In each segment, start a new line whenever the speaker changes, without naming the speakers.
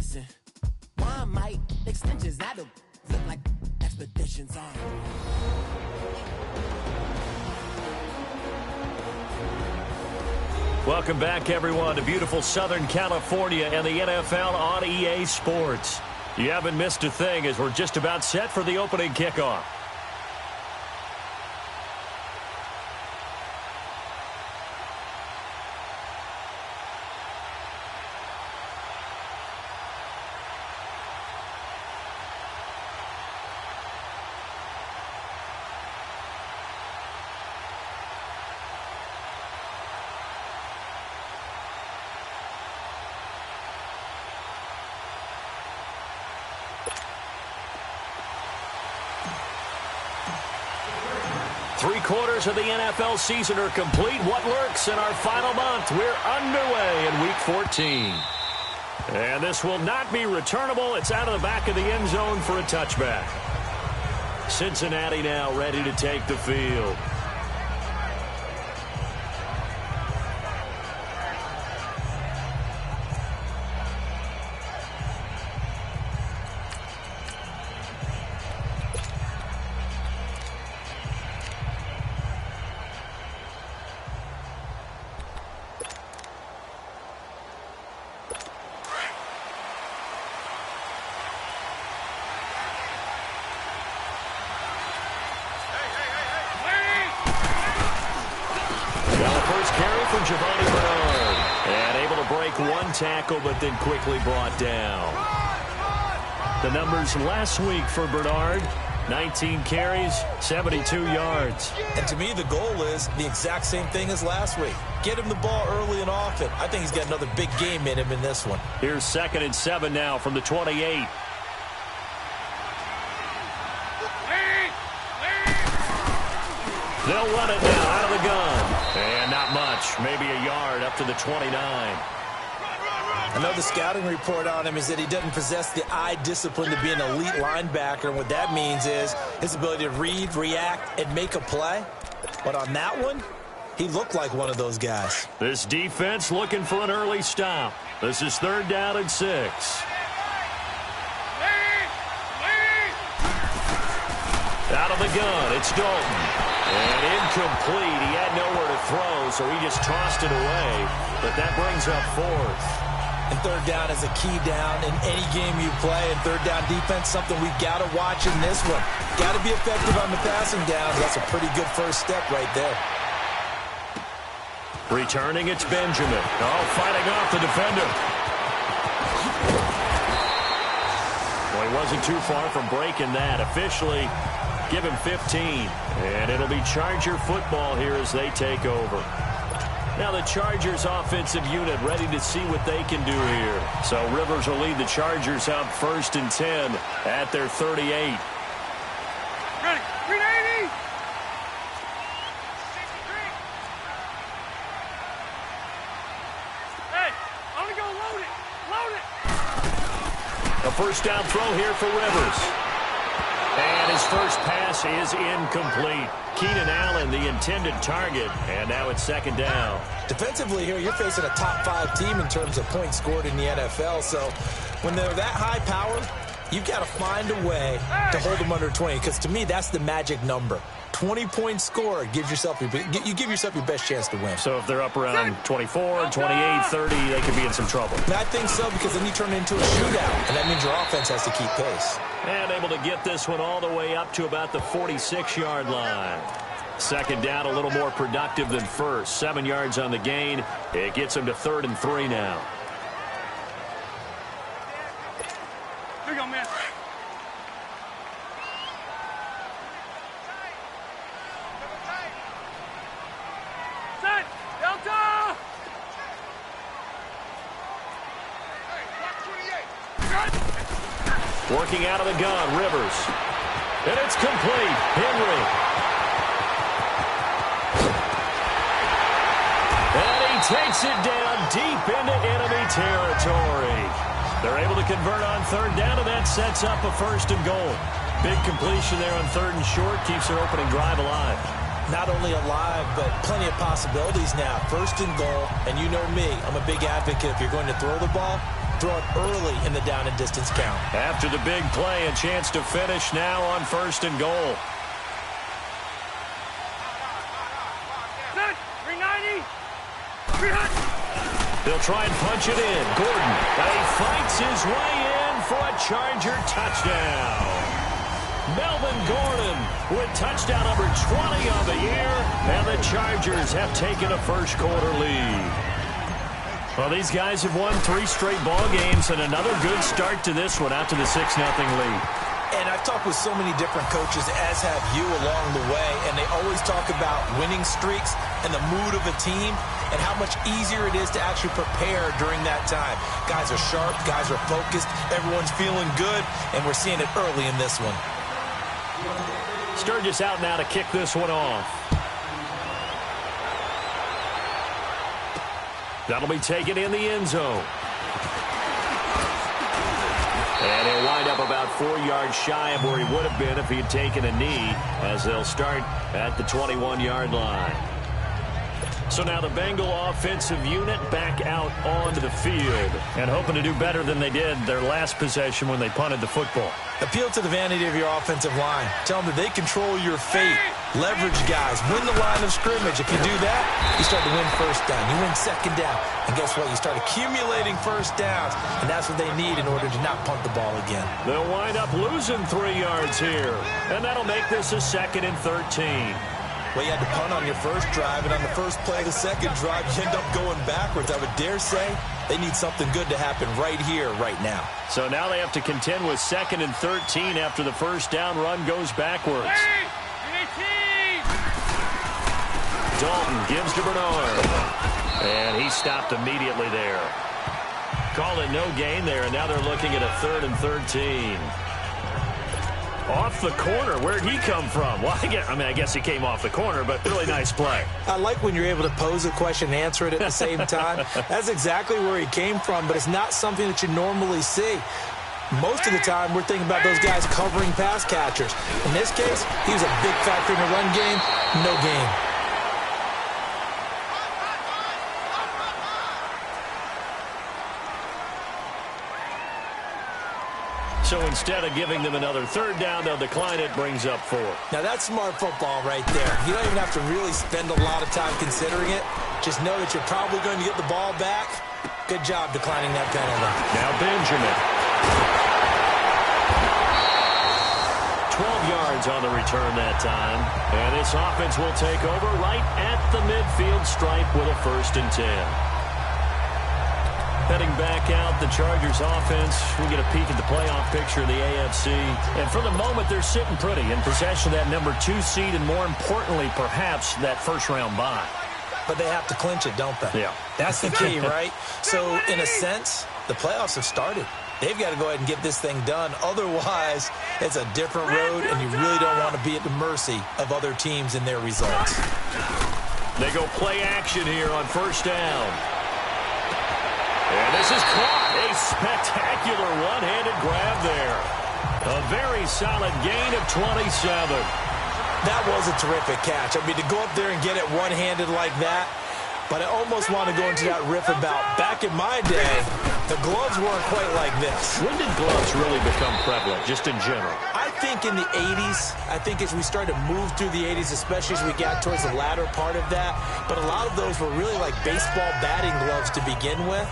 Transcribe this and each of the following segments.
listen. Why might extensions that'll look like expeditions on.
Welcome back, everyone, to beautiful Southern California and the NFL on EA Sports. You haven't missed a thing as we're just about set for the opening kickoff. Three-quarters of the NFL season are complete. What lurks in our final month? We're underway in Week 14. And this will not be returnable. It's out of the back of the end zone for a touchback. Cincinnati now ready to take the field. Tackle, but then quickly brought down. The numbers last week for Bernard: 19 carries, 72 yards.
And to me, the goal is the exact same thing as last week. Get him the ball early and often. I think he's got another big game in him in this one.
Here's 2nd and 7 now from the 28. They'll run it now out of the gun. And not much, maybe a yard up to the 29.
I know the scouting report on him is that he doesn't possess the eye discipline to be an elite linebacker. And what that means is his ability to read, react, and make a play. But on that one, he looked like one of those guys.
This defense looking for an early stop. This is 3rd down and 6. Out of the gun, it's Dalton. And incomplete. He had nowhere to throw, so he just tossed it away. But that brings up 4th.
And 3rd down is a key down in any game you play. And 3rd down defense, something we've got to watch in this one. Got to be effective on the passing downs. That's a pretty good first step right there.
Returning, it's Benjamin. Oh, fighting off the defender. Well, he wasn't too far from breaking that. Officially, give him 15. And it'll be Charger football here as they take over. Now the Chargers offensive unit ready to see what they can do here. So Rivers will lead the Chargers out 1st and 10 at their 38.
Ready, 380. Hey, I'm gonna go load it. Load it.
A 1st down throw here for Rivers. And his first pass is incomplete. Keenan Allen, the intended target, and now it's 2nd down.
Defensively here, you're facing a top 5 team in terms of points scored in the NFL, so when they're that high powered, you've got to find a way to hold them under 20, because to me, that's the magic number. 20-point score gives yourself you give yourself your best chance to win.
So if they're up around 24, 28, 30, they could be in some trouble.
And I think so, because then you turn it into a shootout, and that means your offense has to keep pace.
And able to get this one all the way up to about the 46-yard line. 2nd down, a little more productive than first. 7 yards on the gain. It gets him to 3rd and 3 now.
Here you go, man. Set. Delta.
Working out of the gun, Rivers. And it's complete. Henry. And he takes it down deep into enemy territory. They're able to convert on 3rd down, and that sets up a 1st and goal. Big completion there on 3rd and short. Keeps their opening drive alive.
Not only alive, but plenty of possibilities now. 1st and goal, and you know me, I'm a big advocate. If you're going to throw the ball, throw it early in the down and distance count.
After the big play, a chance to finish now on 1st and goal.
Set. 390. 300.
They'll try and punch it in. Gordon, he fights his way in for a Charger touchdown. Melvin Gordon with touchdown number 20 on the year, and the Chargers have taken a first-quarter lead. Well, these guys have won 3 straight ball games, and another good start to this one after the 6-0 lead.
And I've talked with so many different coaches, as have you, along the way, and they always talk about winning streaks and the mood of a team and how much easier it is to actually prepare during that time. Guys are sharp, guys are focused, everyone's feeling good, and we're seeing it early in this one.
Sturgis out now to kick this one off. That'll be taken in the end zone. And he'll wind up about 4 yards shy of where he would have been if he had taken a knee, as they'll start at the 21-yard line. So now the Bengal offensive unit back out onto the field and hoping to do better than they did their last possession when they punted the football.
Appeal to the vanity of your offensive line. Tell them that they control your fate. Leverage guys. Win the line of scrimmage. If you do that, you start to win first down. You win second down. And guess what? You start accumulating first downs. And that's what they need in order to not punt the ball again. They'll
wind up losing 3 yards here. And that'll make this a 2nd and 13.
Well, you had to punt on your first drive, and on the first play of the second drive, you end up going backwards. I would dare say they need something good to happen right here, right now.
So now they have to contend with 2nd and 13 after the first down run goes backwards. Dalton gives to Bernard. And he stopped immediately there. Called it no gain there, and now they're looking at a 3rd and 13. Off the corner. Where'd he come from? Well, I guess he came off the corner, but really nice play.
I like when you're able to pose a question and answer it at the same time. That's exactly where he came from, but it's not something that you normally see. Most of the time, we're thinking about those guys covering pass catchers. In this case, he was a big factor in the run game. No gain.
So instead of giving them another 3rd down, they'll decline it, brings up 4.
Now that's smart football right there. You don't even have to really spend a lot of time considering it. Just know that you're probably going to get the ball back. Good job declining that penalty.
Now Benjamin. 12 yards on the return that time. And this offense will take over right at the midfield stripe with a 1st and 10. Heading back out, the Chargers offense. We get a peek at the playoff picture of the AFC. And for the moment, they're sitting pretty in possession of that number 2 seed and, more importantly, perhaps that first-round bye.
But they have to clinch it, don't they?
Yeah.
That's the key, right? So, in a sense, the playoffs have started. They've got to go ahead and get this thing done. Otherwise, it's a different road, and you really don't want to be at the mercy of other teams and their results.
They go play action here on 1st down. And this is caught. A spectacular one-handed grab there. A very solid gain of 27.
That was a terrific catch. I mean, to go up there and get it one-handed like that, but I almost want to go into that riff about back in my day, the gloves weren't quite like this.
When did gloves really become prevalent, just in general?
I think in the 80s. I think as we started to move through the 80s, especially as we got towards the latter part of that. But a lot of those were really like baseball batting gloves to begin with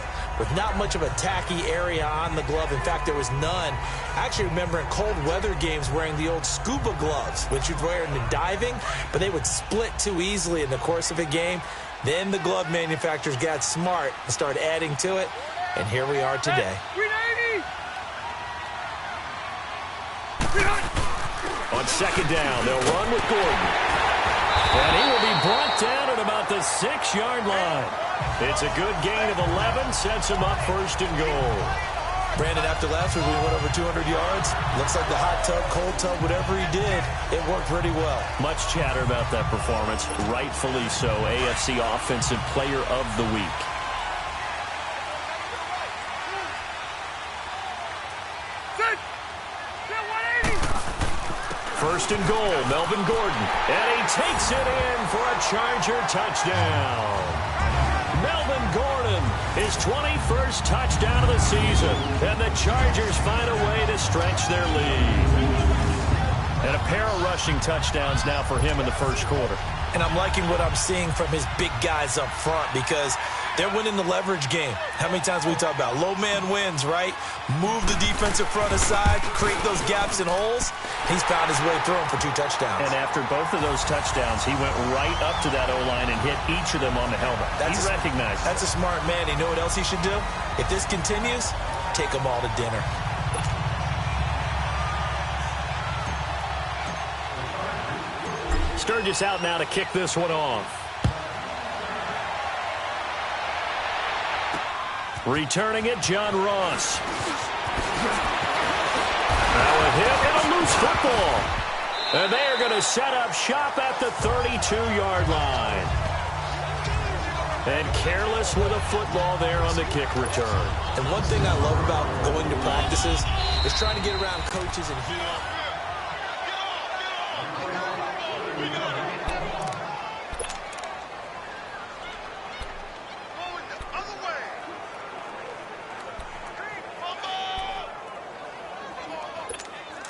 not much of a tacky area on the glove. In fact, there was none. I actually remember in cold weather games wearing the old scuba gloves, which you'd wear in the diving, but they would split too easily in the course of a game. Then the glove manufacturers got smart and started adding to it, and here we are today.
On 2nd down, they'll run with Gordon. And he will be brought down at about the 6-yard line. It's a good gain of 11, sets him up 1st and goal.
Brandon, after last week, we went over 200 yards. Looks like the hot tub, cold tub, whatever he did, it worked pretty well.
Much chatter about that performance, rightfully so. AFC Offensive Player of the Week. First and goal, Melvin Gordon. And he takes it in for a Charger touchdown. Melvin Gordon, his 21st touchdown of the season. And the Chargers find a way to stretch their lead. And a pair of rushing touchdowns now for him in the first quarter.
And I'm liking what I'm seeing from his big guys up front because they're winning the leverage game. How many times we talk about low man wins, right? Move the defensive front aside, create those gaps and holes. He's found his way through them for 2 touchdowns.
And after both of those touchdowns, he went right up to that O-line and hit each of them on the helmet. He recognized it.
That's a smart man. You know what else he should do? If this continues, take them all to dinner.
Sturgis out now to kick this one off. Returning it, John Ross. Now a hit and a loose football. And they are going to set up shop at the 32-yard line. And careless with a football there on the kick return.
And one thing I love about going to practices is trying to get around coaches and hear.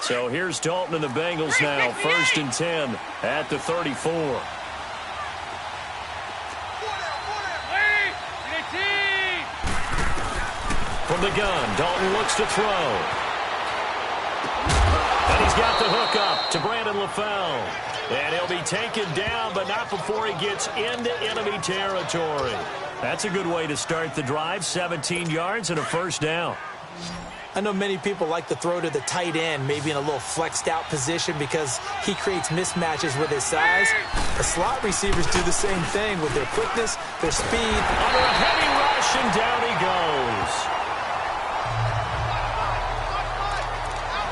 So here's Dalton and the Bengals now, 1st and 10 at the 34. From the gun, Dalton looks to throw. And he's got the hook up to Brandon LaFell. And he'll be taken down, but not before he gets into enemy territory. That's a good way to start the drive, 17 yards and a first down.
I know many people like to throw to the tight end, maybe in a little flexed out position because he creates mismatches with his size. The slot receivers do the same thing with their quickness, their speed.
Under a heavy rush, and down he goes.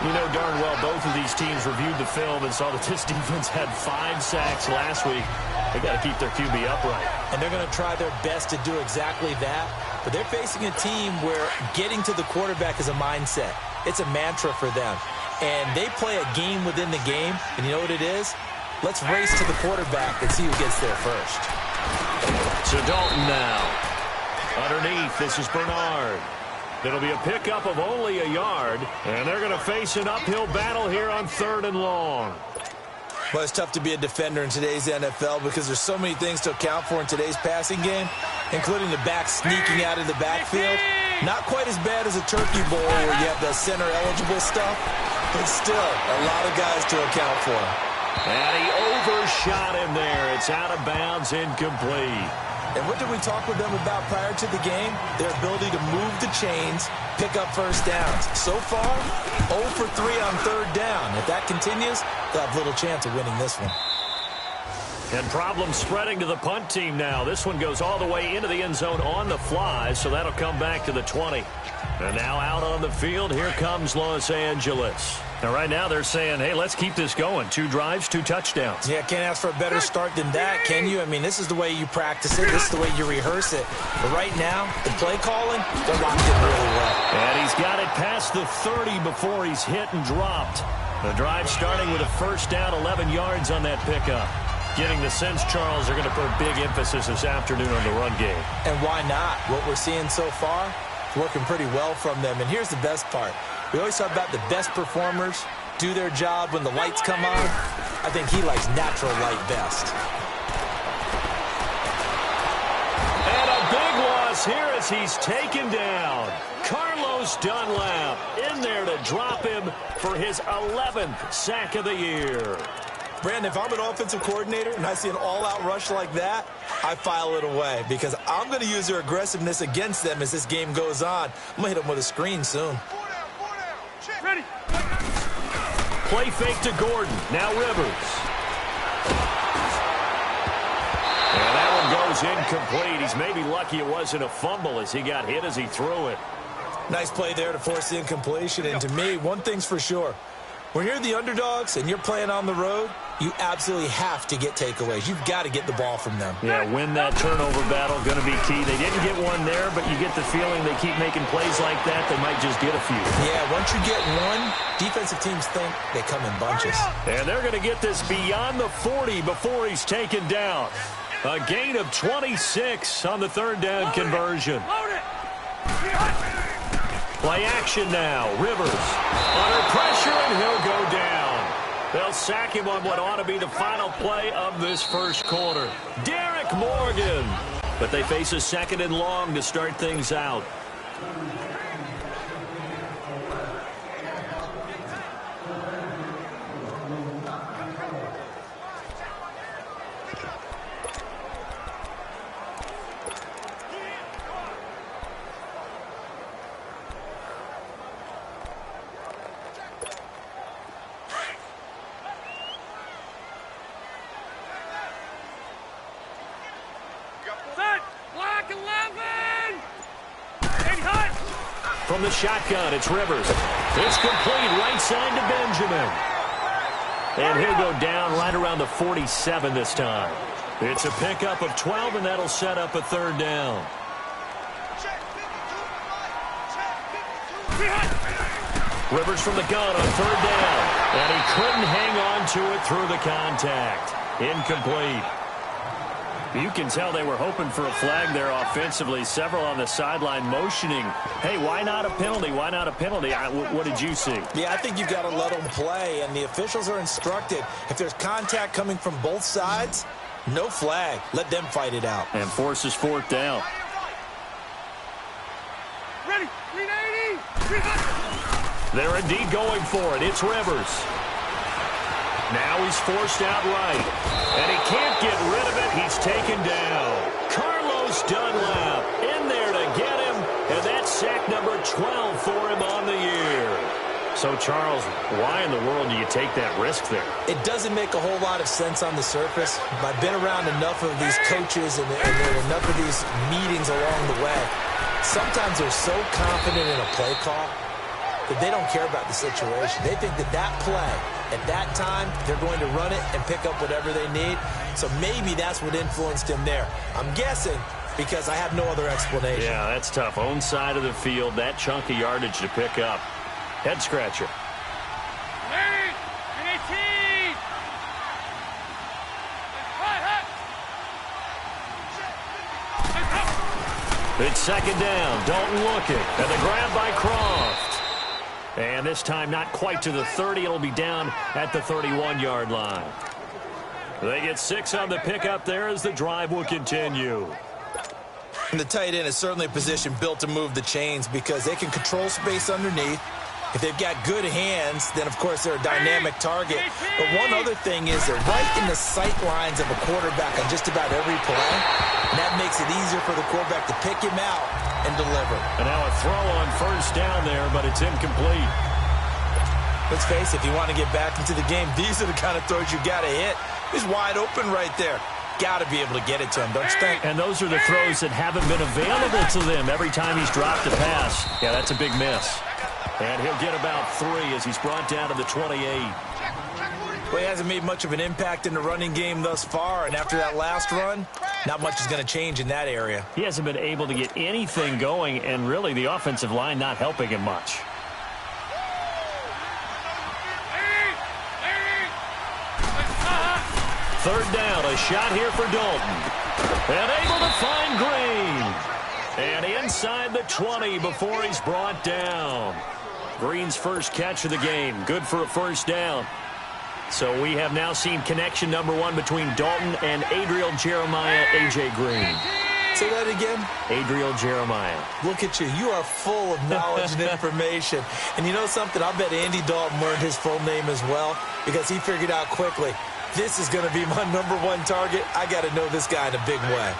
You know darn well both of these teams reviewed the film and saw that this defense had 5 sacks last week. They got to keep their QB upright.
And they're going to try their best to do exactly that. But they're facing a team where getting to the quarterback is a mindset. It's a mantra for them. And they play a game within the game. And you know what it is? Let's race to the quarterback and see who gets there first.
So Dalton now. Underneath, this is Bernard. It'll be a pickup of only a yard. And they're going to face an uphill battle here on 3rd and long.
Well, it's tough to be a defender in today's NFL because there's so many things to account for in today's passing game, including the back sneaking out of the backfield. Not quite as bad as a turkey bowl where you have the center-eligible stuff, but still a lot of guys to account for.
And he overshot him there. It's out of bounds, incomplete.
And what did we talk with them about prior to the game? Their ability to move the chains, pick up first downs. So far, 0 for 3 on 3rd down. If that continues, they'll have little chance of winning this one.
And problems spreading to the punt team now. This one goes all the way into the end zone on the fly, so that'll come back to the 20. And now out on the field, here comes Los Angeles. Now right now they're saying, hey, let's keep this going. 2 drives, 2 touchdowns.
Yeah, can't ask for a better start than that, can you? I mean, this is the way you practice it. This is the way you rehearse it. But right now, the play calling, they're locked in really well.
And he's got it past the 30 before he's hit and dropped. The drive starting with a first down, 11 yards on that pickup. Getting the sense, Charles, are going to put a big emphasis this afternoon on the run game.
And why not? What we're seeing so far, working pretty well from them. And here's the best part. We always talk about the best performers do their job when the lights come on. I think he likes natural light best.
And a big loss here as he's taken down. Carlos Dunlap in there to drop him for his 11th sack of the year.
Brandon, if I'm an offensive coordinator and I see an all-out rush like that, I file it away because I'm going to use their aggressiveness against them as this game goes on. I'm going to hit them with a screen soon.
Ready.
Play fake to Gordon. Now Rivers. And that one goes incomplete. He's maybe lucky it wasn't a fumble as he got hit as he threw it.
Nice play there to force the incompletion. And to me, one thing's for sure. When you're the underdogs and you're playing on the road, you absolutely have to get takeaways. You've got to get the ball from them.
Yeah, win that turnover battle, going to be key. They didn't get one there, but you get the feeling they keep making plays like that, they might just get a few.
Yeah, once you get one, defensive teams think they come in bunches.
And they're going to get this beyond the 40 before he's taken down. A gain of 26 on the third down conversion.
Load it.
Play action now. Rivers under pressure, and he'll go down. They'll sack him on what ought to be the final play of this first quarter. Derek Morgan. But they face a 2nd and long to start things out.
Black 11. And hot.
From the shotgun, it's Rivers. It's complete right side to Benjamin. And he'll go down right around the 47 this time. It's a pickup of 12, and that'll set up a third down. Rivers from the gun on third down. And he couldn't hang on to it through the contact. Incomplete. You can tell they were hoping for a flag there offensively. Several on the sideline motioning, hey, why not a penalty? Why not a penalty? What did you see?
Yeah, I think you've got to let them play, and the officials are instructed. If there's contact coming from both sides, no flag. Let them fight it out.
And forces fourth down.
Ready. 380.
They're indeed going for it. It's Rivers. Now he's forced out right. And he can't get rid of it. He's taken down. Carlos Dunlap in there to get him. And that's sack number 12 for him on the year. So, Charles, why in the world do you take that risk there?
It doesn't make a whole lot of sense on the surface. I've been around enough of these coaches and enough of these meetings along the way. Sometimes they're so confident in a play call that they don't care about the situation. They think that that play, at that time, they're going to run it and pick up whatever they need. So maybe that's what influenced him there. I'm guessing because I have no other explanation.
Yeah, that's tough. Own side of the field, that chunk of yardage to pick up. Head scratcher.
18.
It's second down. Dalton looking. And the grab by Croft. And this time not quite to the 30. It'll be down at the 31-yard line. They get 6 on the pickup there as the drive will continue.
And the tight end is certainly a position built to move the chains because they can control space underneath. If they've got good hands, then, of course, they're a dynamic target. But one other thing is they're right in the sight lines of a quarterback on just about every play. And that makes it easier for the quarterback to pick him out and deliver.
And now a throw on first down there, but it's incomplete.
Let's face it, if you want to get back into the game, these are the kind of throws you got to hit. He's wide open right there. Got to be able to get it to him, don't you think?
And those are the throws that haven't been available to them every time he's dropped a pass. Yeah, that's a big miss. And he'll get about 3 as he's brought down to the 28.
Well, he hasn't made much of an impact in the running game thus far, and after that last run, not much is going to change in that area.
He hasn't been able to get anything going, and really the offensive line not helping him much. Third down, a shot here for Dalton. And able to find Green. And inside the 20 before he's brought down. Green's first catch of the game. Good for a first down. So we have now seen connection number 1 between Dalton and Adriel Jeremiah, A.J. Green.
Say that again?
Adriel Jeremiah.
Look at you. You are full of knowledge and information. And you know something? I bet Andy Dalton learned his full name as well because he figured out quickly, this is going to be my number 1 target. I got to know this guy in a big way.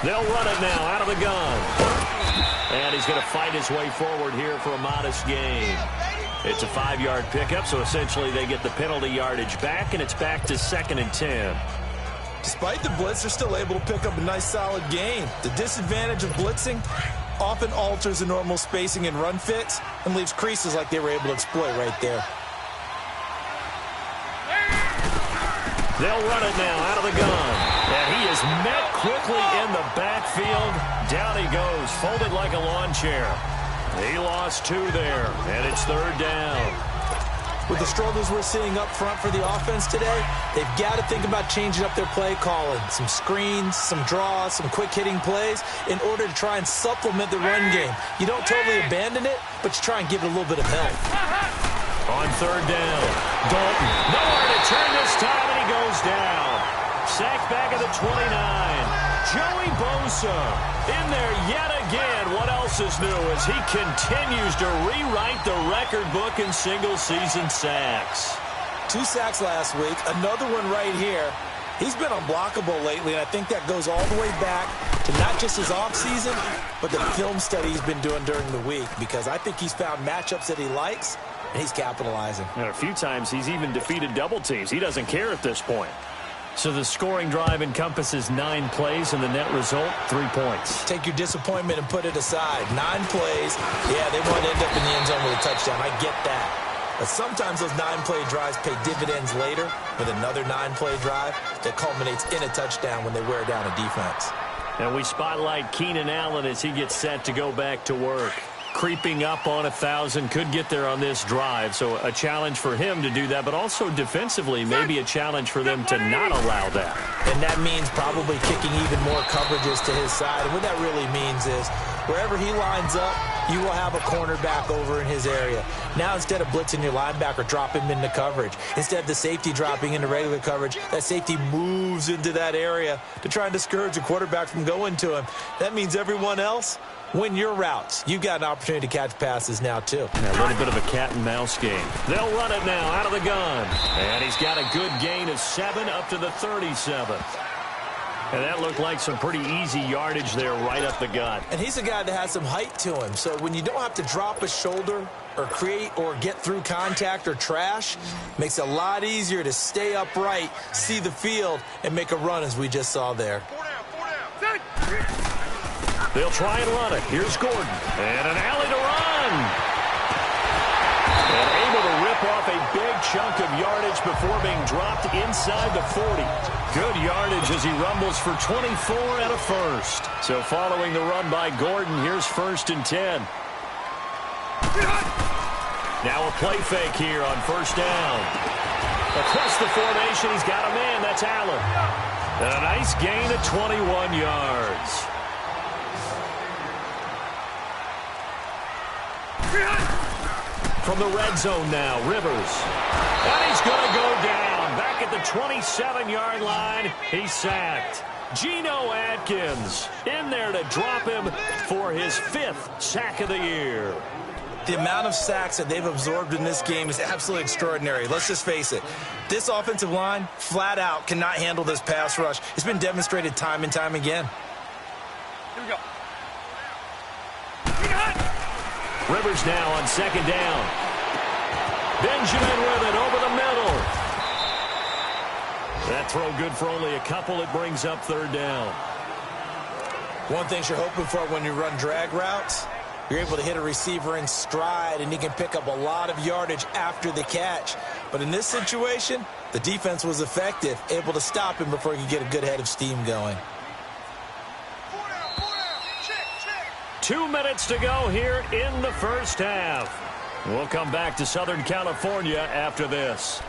They'll run it now out of the gun. And he's going to fight his way forward here for a modest gain. It's a 5-yard pickup, so essentially they get the penalty yardage back, and it's back to 2nd and 10.
Despite the blitz, they're still able to pick up a nice, solid gain. The disadvantage of blitzing often alters the normal spacing and run fits and leaves creases like they were able to exploit right there.
They'll run it now out of the gun. And he is met quickly in the backfield. Down he goes, folded like a lawn chair. He lost 2 there, and it's 3rd down.
With the struggles we're seeing up front for the offense today, they've got to think about changing up their play calling. Some screens, some draws, some quick-hitting plays in order to try and supplement the run game. You don't totally abandon it, but you try and give it a little bit of help.
On 3rd down, Dalton. Nowhere to turn this time, and he goes down. Sacked back at the 29. Joey Bosa in there yet again. What else is new as he continues to rewrite the record book in single-season sacks.
2 sacks last week, another one right here. He's been unblockable lately, and I think that goes all the way back to not just his offseason, but the film study he's been doing during the week, because I think he's found matchups that he likes, and he's capitalizing.
And a few times he's even defeated double teams. He doesn't care at this point. So the scoring drive encompasses 9 plays, and the net result, 3 points.
Take your disappointment and put it aside. 9 plays. Yeah, they want to end up in the end zone with a touchdown. I get that. But sometimes those 9-play drives pay dividends later with another 9-play drive that culminates in a touchdown when they wear down a defense.
And we spotlight Keenan Allen as he gets set to go back to work. Creeping up on 1,000, could get there on this drive. So a challenge for him to do that, but also defensively, maybe a challenge for them to not allow that.
And that means probably kicking even more coverages to his side. And what that really means is wherever he lines up, you will have a cornerback over in his area. Now, instead of blitzing your linebacker, drop him into coverage. Instead of the safety dropping into regular coverage, that safety moves into that area to try and discourage the quarterback from going to him. That means everyone else, win your routes. You've got an opportunity to catch passes now, too.
And a little bit of a cat-and-mouse game. They'll run it now out of the gun. And he's got a good gain of 7 up to the 37. And that looked like some pretty easy yardage there right up the gut.
And he's a guy that has some height to him. So when you don't have to drop a shoulder or create or get through contact or trash, makes it a lot easier to stay upright, see the field, and make a run as we just saw there.
They'll try and run it. Here's Gordon. And an alley to run. And able to rip off a big chunk of yardage before being dropped inside the 40. Good yardage as he rumbles for 24 and a first. So following the run by Gordon, here's 1st and 10. Now a play fake here on 1st down. Across the formation, he's got a man. That's Allen. And a nice gain of 21 yards. From the red zone now, Rivers. And he's going to go down. Back at the 27-yard line, he's sacked. Geno Atkins in there to drop him for his 5th sack of the year.
The amount of sacks that they've absorbed in this game is absolutely extraordinary. Let's just face it. This offensive line, flat out, cannot handle this pass rush. It's been demonstrated time and time again.
Here we go.
Rivers now on 2nd down. Benjamin with it over the middle. That throw good for only a couple. It brings up 3rd down.
One thing you're hoping for when you run drag routes, you're able to hit a receiver in stride, and he can pick up a lot of yardage after the catch. But in this situation, the defense was effective, able to stop him before he could get a good head of steam going.
2 minutes to go here in the first half. We'll come back to Southern California after this.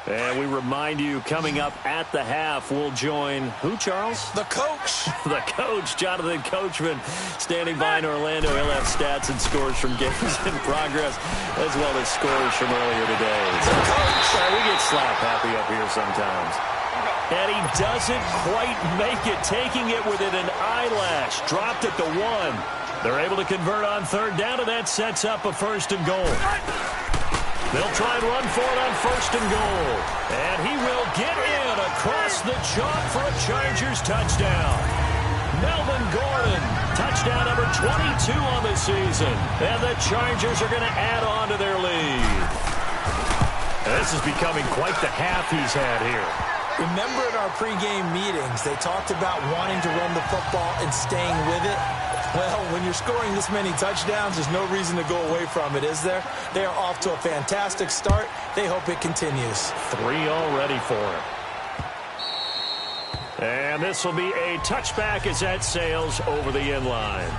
And we remind you, coming up at the half, we'll join who, Charles?
The coach.
The coach, Jonathan Coachman, standing by in Orlando. He'll have stats and scores from games in progress, as well as scores from earlier today.
The coach.
Sorry, we get slap happy up here sometimes. And he doesn't quite make it, taking it within an eyelash. Dropped at the 1. They're able to convert on 3rd down, and that sets up a 1st and goal. They'll try and run for it on 1st and goal. And he will get in across the chalk for a Chargers touchdown. Melvin Gordon, touchdown number 22 on the season. And the Chargers are going to add on to their lead. And this is becoming quite the half he's had here.
Remember in our pregame meetings, they talked about wanting to run the football and staying with it. Well, when you're scoring this many touchdowns, there's no reason to go away from it, is there? They are off to a fantastic start. They hope it continues.
3 already for him. And this will be a touchback as that sails over the end line.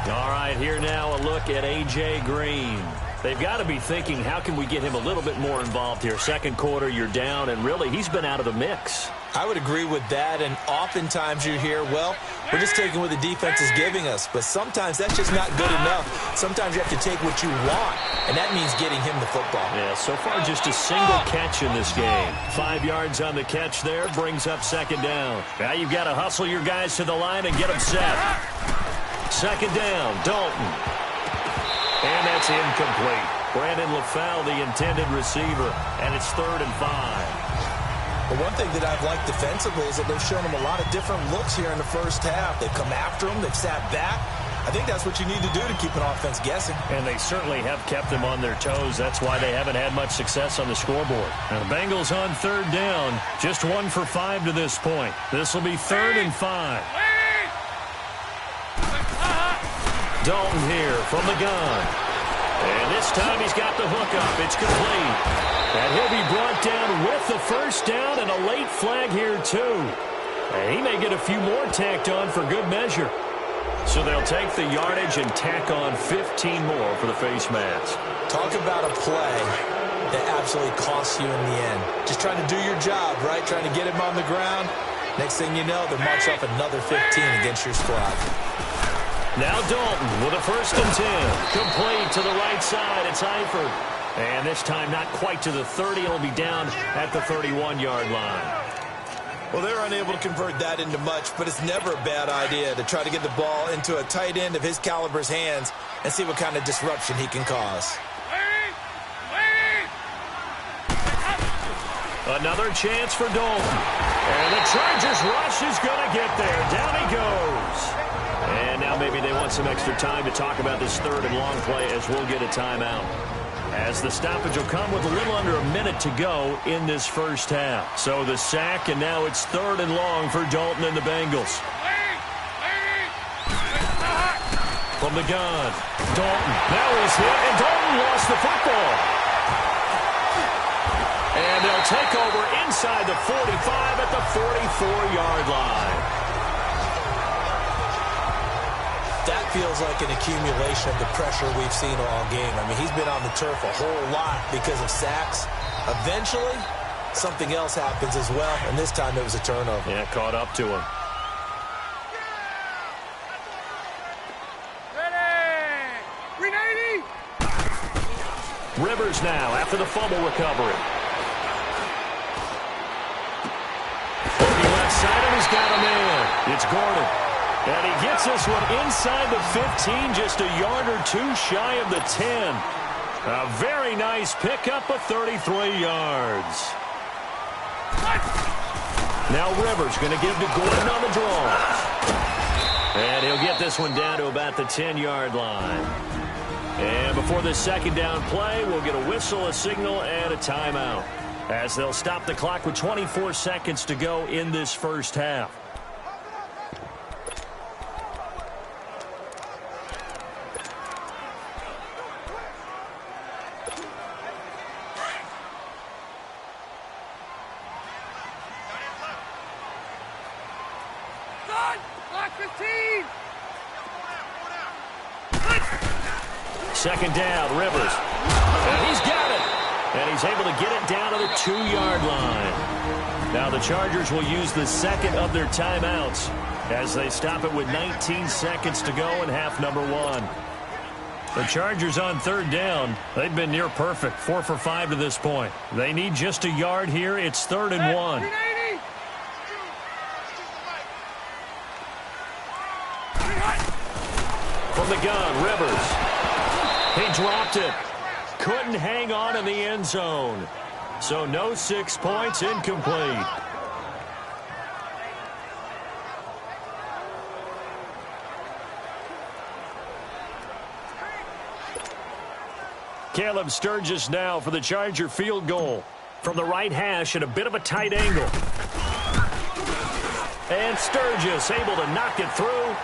All right, here now a look at A.J. Green. They've got to be thinking, how can we get him a little bit more involved here? Second quarter, you're down, and really, he's been out of the mix.
I would agree with that, and oftentimes you hear, well, we're just taking what the defense is giving us, but sometimes that's just not good enough. Sometimes you have to take what you want, and that means getting him the football.
Yeah, so far just a single catch in this game. 5 yards on the catch there, brings up second down. Now you've got to hustle your guys to the line and get them set. Second down, Dalton. And that's incomplete. Brandon LaFell, the intended receiver, and it's 3rd and 5.
But one thing that I've liked defensively is that they've shown him a lot of different looks here in the first half. They've come after him. They've sat back. I think that's what you need to do to keep an offense guessing.
And they certainly have kept them on their toes. That's why they haven't had much success on the scoreboard. Now the Bengals on 3rd down. Just 1 for 5 to this point. This will be 3rd and 5. Dalton here from the gun. And this time he's got the hook up. It's complete. And he'll be brought down with the first down and a late flag here too. And he may get a few more tacked on for good measure. So they'll take the yardage and tack on 15 more for the face mask.
Talk about a play that absolutely costs you in the end. Just trying to do your job, right? Trying to get him on the ground. Next thing you know, they'll march off another 15 against your squad.
Now Dalton with a 1st and 10. Complete to the right side. It's Eifert. And this time not quite to the 30. He'll be down at the 31-yard line.
Well, they're unable to convert that into much, but it's never a bad idea to try to get the ball into a tight end of his caliber's hands and see what kind of disruption he can cause.
Another chance for Dalton. And the Chargers rush is going to get there. Down he goes. And now maybe they want some extra time to talk about this 3rd and long play as we'll get a timeout. As the stoppage will come with a little under a minute to go in this first half. So the sack, and now it's 3rd and long for Dalton and the Bengals. From the gun, Dalton. Now he's hit, and Dalton lost the football. And they'll take over inside the 45 at the 44-yard line.
That feels like an accumulation of the pressure we've seen all game. I mean, he's been on the turf a whole lot because of sacks. Eventually, something else happens as well, and this time it was a turnover.
Yeah, caught up to him.
Ready!
Rivers now after the fumble recovery. Looking left side, and he's got him in. It's Gordon. And he gets this one inside the 15, just a yard or two shy of the 10. A very nice pickup of 33 yards. Now Rivers going to give to Gordon on the draw. And he'll get this one down to about the 10-yard line. And before this second down play, we'll get a whistle, a signal, and a timeout, as they'll stop the clock with 24 seconds to go in this first half. Second down, Rivers. And he's got it. And he's able to get it down to the 2-yard line. Now the Chargers will use the second of their timeouts as they stop it with 19 seconds to go in half number 1. The Chargers on 3rd down. They've been near perfect, 4 for 5 to this point. They need just a yard here. It's 3rd and 1. From the gun, Rivers. He dropped it. Couldn't hang on in the end zone. So no 6 points, incomplete. Caleb Sturgis now for the Charger field goal. From the right hash at a bit of a tight angle. And Sturgis able to knock it through.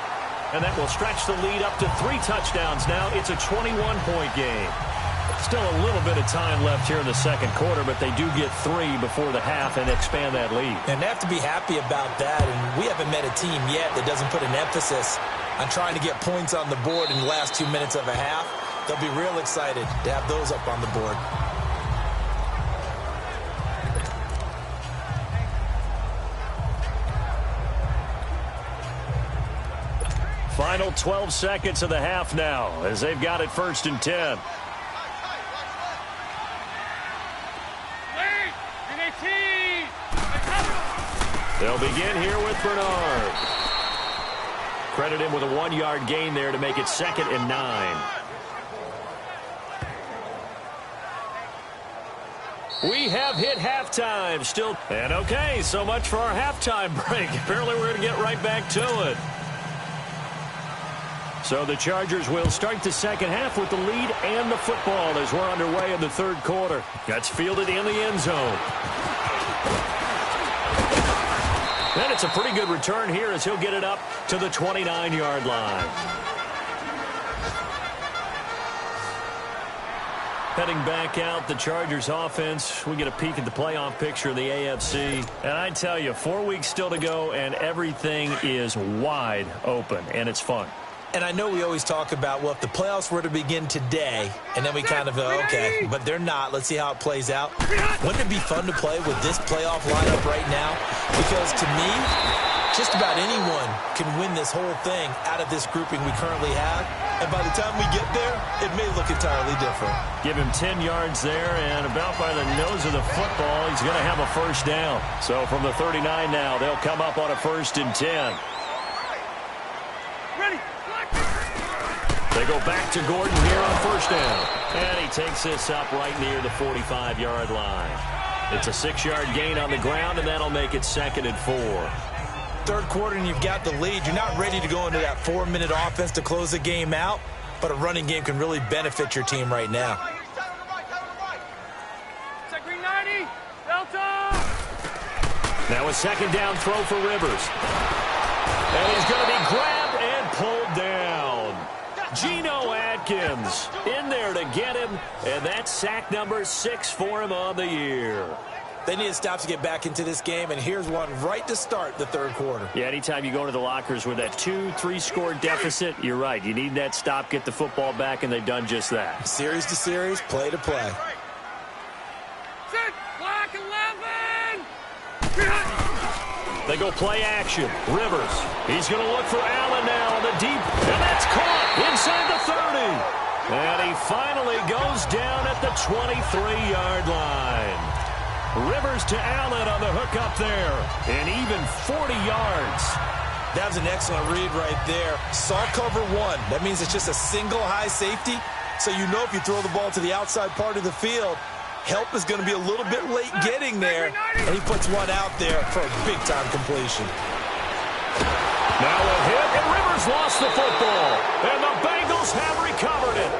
And that will stretch the lead up to 3 touchdowns now. It's a 21-point game. Still a little bit of time left here in the second quarter, but they do get 3 before the half and expand that lead.
And they have to be happy about that. And we haven't met a team yet that doesn't put an emphasis on trying to get points on the board in the last 2 minutes of a half. They'll be real excited to have those up on the board.
Final 12 seconds of the half now as they've got it 1st and 10. They'll begin here with Bernard. Credit him with a 1-yard gain there to make it 2nd and 9. We have hit halftime still. And okay, so much for our halftime break. Apparently we're going to get right back to it. So the Chargers will start the second half with the lead and the football as we're underway in the third quarter. That's fielded in the end zone. And it's a pretty good return here as he'll get it up to the 29-yard line. Heading back out, the Chargers offense. We get a peek at the playoff picture of the AFC. And I tell you, 4 weeks still to go, and everything is wide open, and it's fun.
And I know we always talk about, well, if the playoffs were to begin today, and then we kind of go, okay, but they're not. Let's see how it plays out. Wouldn't it be fun to play with this playoff lineup right now? Because to me, just about anyone can win this whole thing out of this grouping we currently have. And by the time we get there, it may look entirely different.
Give him 10 yards there, and about by the nose of the football, he's going to have a first down. So from the 39 now, they'll come up on a 1st and 10. They go back to Gordon here on 1st down. And he takes this up right near the 45-yard line. It's a 6-yard gain on the ground, and that'll make it 2nd and 4.
Third quarter, and you've got the lead. You're not ready to go into that 4-minute offense to close the game out, but a running game can really benefit your team right now.
Now a 2nd down throw for Rivers. And he's going to be grabbed and pulled down. Geno Atkins in there to get him, and that's sack number 6 for him on the year.
They need a stop to get back into this game, and here's one right to start the third quarter.
Yeah, anytime you go into the lockers with that 2-3 score deficit, you're right. You need that stop, get the football back, and they've done just that.
Series to series, play to play.
Set, block 11.
They go play action. Rivers. He's going to look for Allen now on the deep. And that's caught inside the 30. And he finally goes down at the 23-yard line. Rivers to Allen on the hook up there. And even 40 yards.
That was an excellent read right there. Saw cover 1. That means it's just a single high safety. So you know if you throw the ball to the outside part of the field, help is going to be a little bit late getting there, and he puts one out there for a big-time completion.
Now a hit, and Rivers lost the football, and the Bengals have recovered it.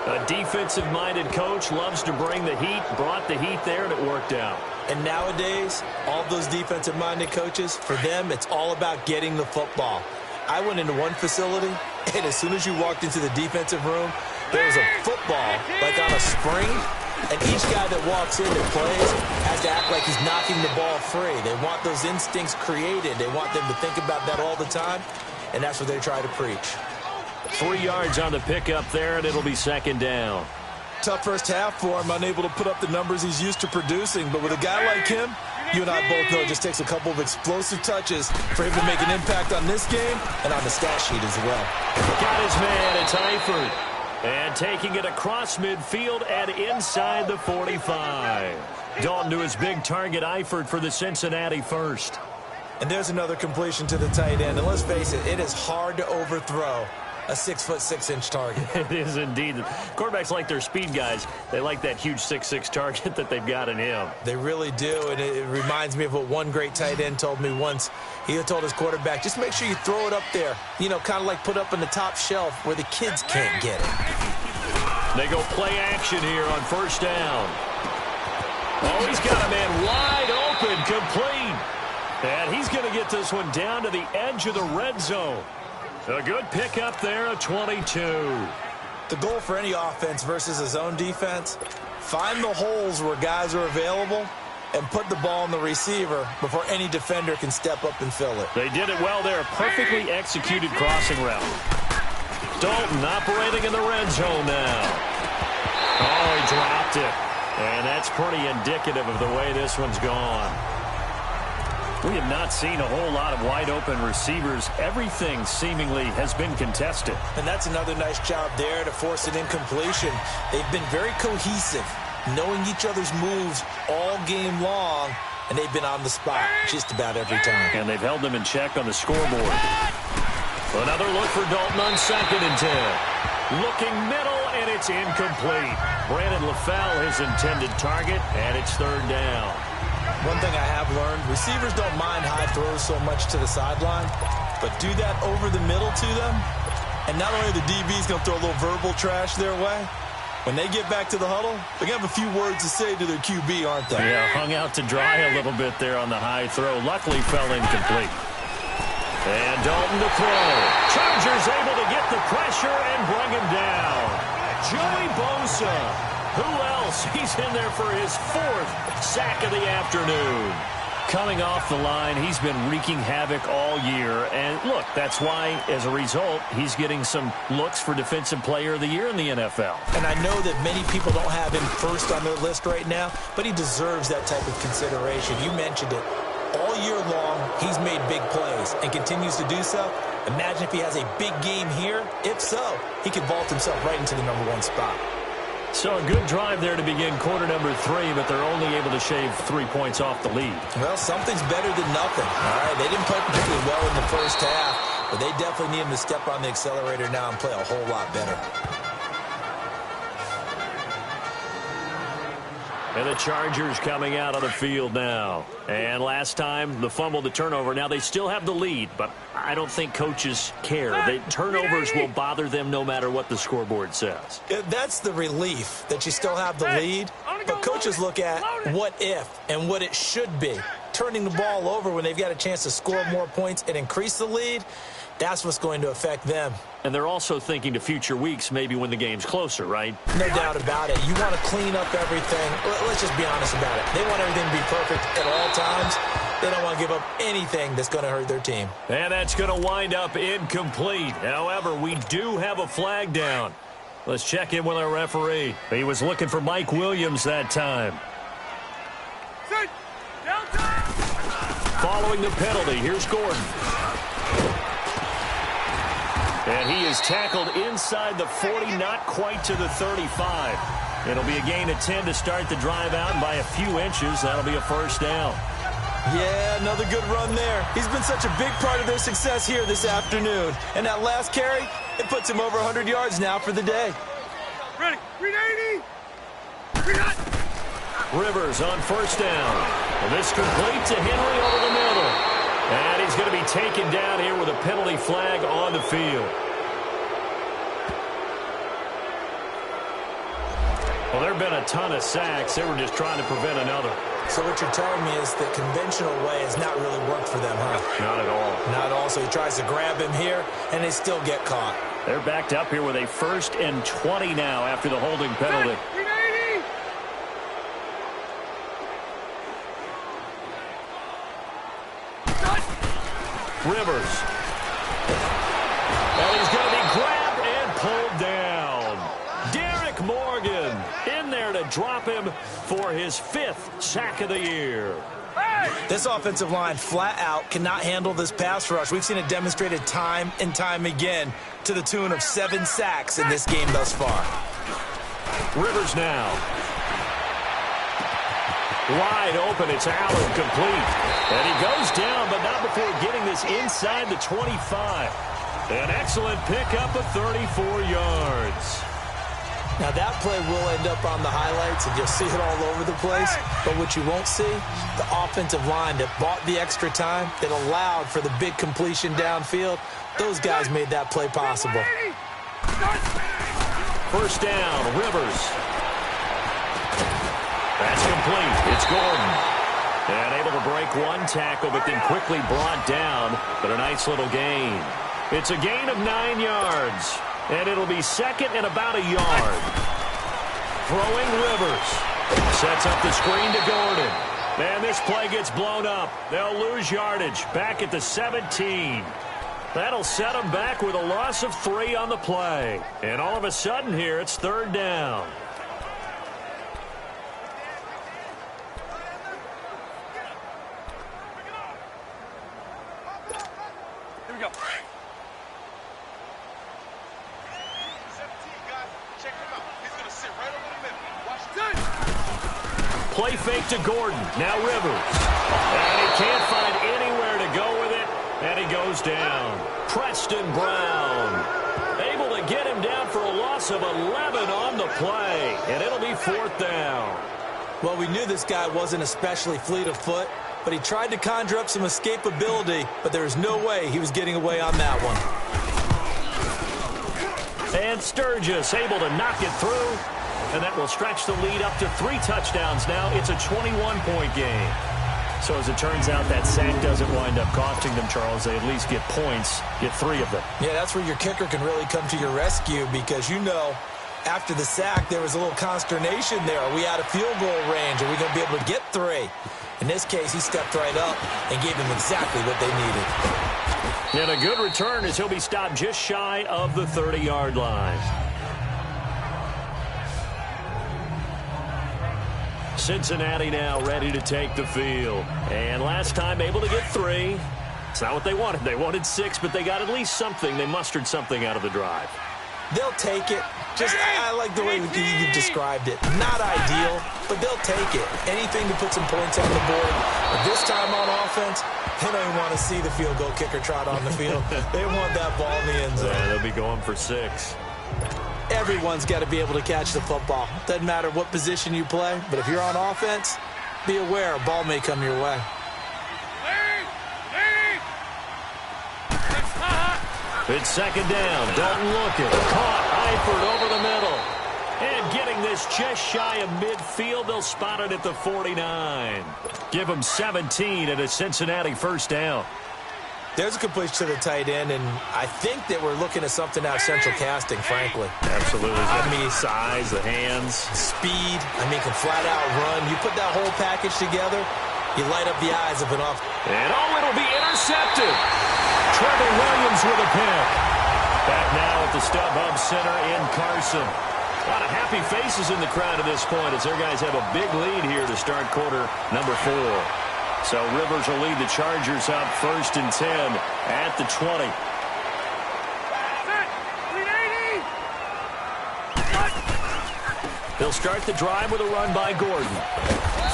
A defensive-minded coach loves to bring the heat, brought the heat there, and it worked out.
And nowadays, all those defensive-minded coaches, for them, it's all about getting the football. I went into one facility, and as soon as you walked into the defensive room, there was a football, like on a spring, and each guy that walks in and plays has to act like he's knocking the ball free. They want those instincts created. They want them to think about that all the time, and that's what they try to preach.
3 yards on the pickup there, and it'll be 2nd down.
Tough first half for him, unable to put up the numbers he's used to producing, but with a guy like him, you and I both know it just takes a couple of explosive touches for him to make an impact on this game and on the stat sheet as well.
Got his man, it's Eifert. And taking it across midfield and inside the 45. Dalton to his big target, Eifert for the Cincinnati first.
And there's another completion to the tight end. And let's face it, it is hard to overthrow a 6'6" target.
It is indeed. Quarterbacks like their speed guys. They like that huge 6'6" target that they've got in him.
They really do, and it reminds me of what one great tight end told me once. He told his quarterback, just make sure you throw it up there, you know, kind of like put up in the top shelf where the kids can't get it.
They go play action here on 1st down. Oh, he's got a man wide open, complete. And he's going to get this one down to the edge of the red zone. A good pickup there, a 22.
The goal for any offense versus a zone defense, find the holes where guys are available and put the ball in the receiver before any defender can step up and fill it.
They did it well there. Perfectly executed crossing route. Dalton operating in the red zone now. Oh, he dropped it. And that's pretty indicative of the way this one's gone. We have not seen a whole lot of wide-open receivers. Everything seemingly has been contested.
And that's another nice job there to force an incompletion. They've been very cohesive, knowing each other's moves all game long, and they've been on the spot just about every time.
And they've held them in check on the scoreboard. Another look for Dalton on 2nd and 10. Looking middle, and it's incomplete. Brandon LaFell, his intended target, and it's 3rd down.
One thing I have learned, receivers don't mind high throws so much to the sideline, but do that over the middle to them, and not only the DB's going to throw a little verbal trash their way, when they get back to the huddle, they're going to have a few words to say to their QB, aren't they?
Yeah, hung out to dry a little bit there on the high throw. Luckily fell incomplete. And Dalton to throw. Chargers able to get the pressure and bring him down. Joey Bosa. Who else? He's in there for his 4th sack of the afternoon. Coming off the line, he's been wreaking havoc all year. And look, that's why, as a result, he's getting some looks for Defensive Player of the Year in the NFL.
And I know that many people don't have him first on their list right now, but he deserves that type of consideration. You mentioned it. All year long, he's made big plays and continues to do so. Imagine if he has a big game here. If so, he could vault himself right into the #1 spot.
So a good drive there to begin quarter number 3, but they're only able to shave 3 points off the lead.
Well, something's better than nothing. All right, they didn't play particularly well in the first half, but they definitely need him to step on the accelerator now and play a whole lot better.
And the Chargers coming out on the field now. And last time, the fumble, the turnover. Now they still have the lead, but I don't think coaches care. The turnovers will bother them no matter what the scoreboard says.
That's the relief, that you still have the lead. But coaches look at what if and what it should be. Turning the ball over when they've got a chance to score more points and increase the lead, that's what's going to affect them.
And they're also thinking to future weeks, maybe when the game's closer, right?
No doubt about it. You want to clean up everything. Let's just be honest about it. They want everything to be perfect at all times. They don't want to give up anything that's going to hurt their team.
And that's going to wind up incomplete. However, we do have a flag down. Let's check in with our referee. He was looking for Mike Williams that time. Following the penalty, here's Gordon. And he is tackled inside the 40, not quite to the 35. It'll be a gain of 10 to start the drive out, and by a few inches, that'll be a 1st down.
Yeah, another good run there. He's been such a big part of their success here this afternoon. And that last carry, it puts him over 100 yards now for the day.
Ready, 380. 390.
Rivers on 1st down. And this complete to Henry over the middle. And he's going to be taken down here with a penalty flag on the field. Well, there have been a ton of sacks. They were just trying to prevent another.
So what you're telling me is the conventional way has not really worked for them, huh?
Not at all.
Not at all. So he tries to grab him here, and they still get caught.
They're backed up here with a 1st and 20 now after the holding penalty.
380.
Rivers. And he's going to be grabbed and pulled down. Derek Morgan in there to drop him for his 5th sack of the year.
This offensive line flat out cannot handle this pass rush. We've seen it demonstrated time and time again to the tune of 7 sacks in this game thus far.
Rivers now. Wide open, it's Allen, complete. And he goes down, but not before getting this inside the 25. An excellent pickup of 34 yards.
Now that play will end up on the highlights, and you'll see it all over the place. But what you won't see, the offensive line that bought the extra time, that allowed for the big completion downfield, those guys made that play possible.
1st down, Rivers. That's complete. It's Gordon. And able to break one tackle, but then quickly brought down. But a nice little gain. It's a gain of 9 yards. And it'll be second and about a yard. Throwing Rivers. Sets up the screen to Gordon. And this play gets blown up. They'll lose yardage. Back at the 17. That'll set them back with a loss of 3 on the play. And all of a sudden here, it's third down.
Here we go.
Play fake to Gordon. Now Rivers. And he can't find anywhere to go with it. And he goes down. Preston Brown. Able to get him down for a loss of 11 on the play. And it'll be fourth down.
Well, we knew this guy wasn't especially fleet of foot, but he tried to conjure up some escapability, but there was no way he was getting away on that one.
And Sturgis able to knock it through. And that will stretch the lead up to 3 touchdowns now. It's a 21-point game. So as it turns out, that sack doesn't wind up costing them, Charles. They at least get points, get 3 of them.
Yeah, that's where your kicker can really come to your rescue because, you know, after the sack, there was a little consternation there. Are we out of field goal range? Are we going to be able to get 3? In this case, he stepped right up and gave them exactly what they needed.
And a good return as he'll be stopped just shy of the 30-yard line. Cincinnati now ready to take the field. And last time able to get 3. It's not what they wanted. They wanted 6, but they got at least something. They mustered something out of the drive.
They'll take it. I like the way you described it. Not ideal, but they'll take it. Anything to put some points on the board. But this time on offense, they don't even want to see the field goal kicker trot on the field. They want that ball in the end zone.
Yeah, they'll be going for 6.
Everyone's got to be able to catch the football. Doesn't matter what position you play, but if you're on offense, be aware a ball may come your way.
It's second down. Dalton looking. Caught. Eifert over the middle. And getting this just shy of midfield. They'll spot it at the 49. Give them 17 at a Cincinnati first down.
There's a completion to the tight end, and I think that we're looking at something out of central casting, frankly.
Absolutely. I mean, size, the hands.
Speed. Can flat out run. You put that whole package together, you light up the eyes of an off.
And it'll be intercepted. Trevor Williams with a pick. Back now at the StubHub Center in Carson. A lot of happy faces in the crowd at this point as their guys have a big lead here to start quarter number 4. So Rivers will lead the Chargers up 1st and 10 at the 20. He'll start the drive with a run by Gordon.